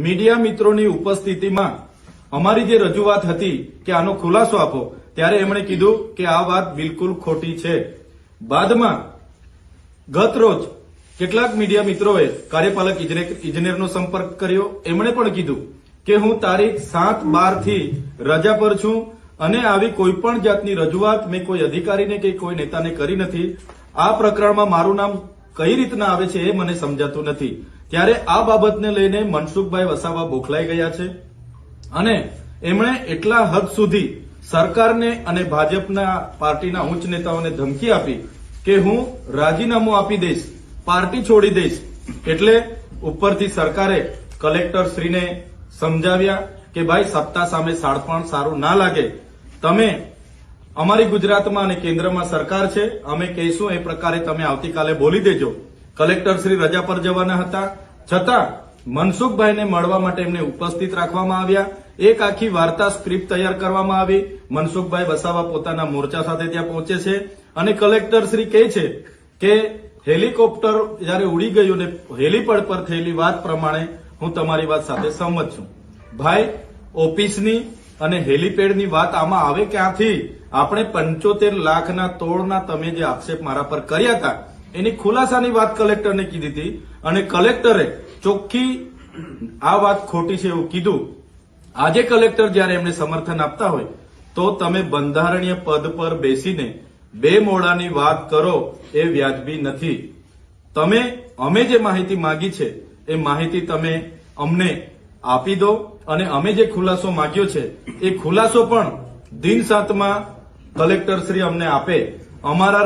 Media મિત્રોની ઉપસ્થિતિમાં અમારી જે રજૂઆત હતી કે આનો ખુલાસો આપો, ત્યારે એમણે કીધું કે આ વાત બિલકુલ ખોટી છે. બાદમાં ગત રોજ કેટલાક મીડિયા મિત્રોએ કાર્યપાલક ઇજનેરનો સંપર્ક કર્યો. એમણે પણ કીધું કે હું તારીખ 7/12 થી રજા પર છું અને આવી કોઈ પણ જાતની રજૂઆત મેં કોઈ અધિકારીને કે કોઈ નેતાને કરી નથી. આ પ્રકરણમાં મારું નામ કઈ રીતના આવે છે એ મને સમજાતું નથી. ત્યારે આ બાબતને લઈને મનસુખભાઈ વસાવા બોખલાઈ ગયા છે અને એમણે એટલા હદ સુધી સરકારને અને ભાજપના પાર્ટીના ઉચ્ચ નેતાઓને ધમકી આપી કે હું રાજીનામું આપી દઈશ, પાર્ટી છોડી દઈશ. એટલે ઉપરથી સરકારે કલેક્ટરશ્રીને સમજાવ્યા કે ભાઈ સત્તા સામે શાણપણ સારું ના લાગે, તમે અમારી ગુજરાતમાં અને કેન્દ્રમાં સરકાર છે, અમે કહીશું એ પ્રકારે તમે આવતીકાલે બોલી દેજો. કલેક્ટરશ્રી રજા પર જવાના હતા, છતાં મનસુખભાઈને મળવા માટે એમને ઉપસ્થિત રાખવામાં આવ્યા. એક આખી વાર્તા સ્ક્રિપ્ટ તૈયાર કરવામાં આવી. મનસુખભાઈ વસાવા પોતાના મોરચા સાથે ત્યાં પહોંચે છે અને કલેક્ટરશ્રી કહે છે કે હેલિકોપ્ટર જયારે ઉડી ગયું ને હેલીપેડ પર થયેલી વાત પ્રમાણે હું તમારી વાત સાથે સહમત છું. ભાઈ, ઓફિસની અને હેલીપેડની વાત આમાં આવે ક્યાંથી? આપણે 75 લાખના તોડના તમે જે આક્ષેપ મારા પર કર્યા હતા એની ખુલાસાની વાત કલેક્ટરને કીધી હતી અને કલેક્ટરે ચોખ્ખી આ વાત ખોટી છે એવું કીધું. આજે કલેક્ટર જયારે એમને સમર્થન આપતા હોય તો તમે બંધારણીય પદ પર બેસીને બે મોડાની વાત કરો એ વ્યાજબી નથી. તમે અમે જે માહિતી માંગી છે એ માહિતી તમે અમને આપી દો અને અમે જે ખુલાસો માંગ્યો છે એ ખુલાસો પણ દિન 7માં કલેક્ટરશ્રી અમને આપે. અમારા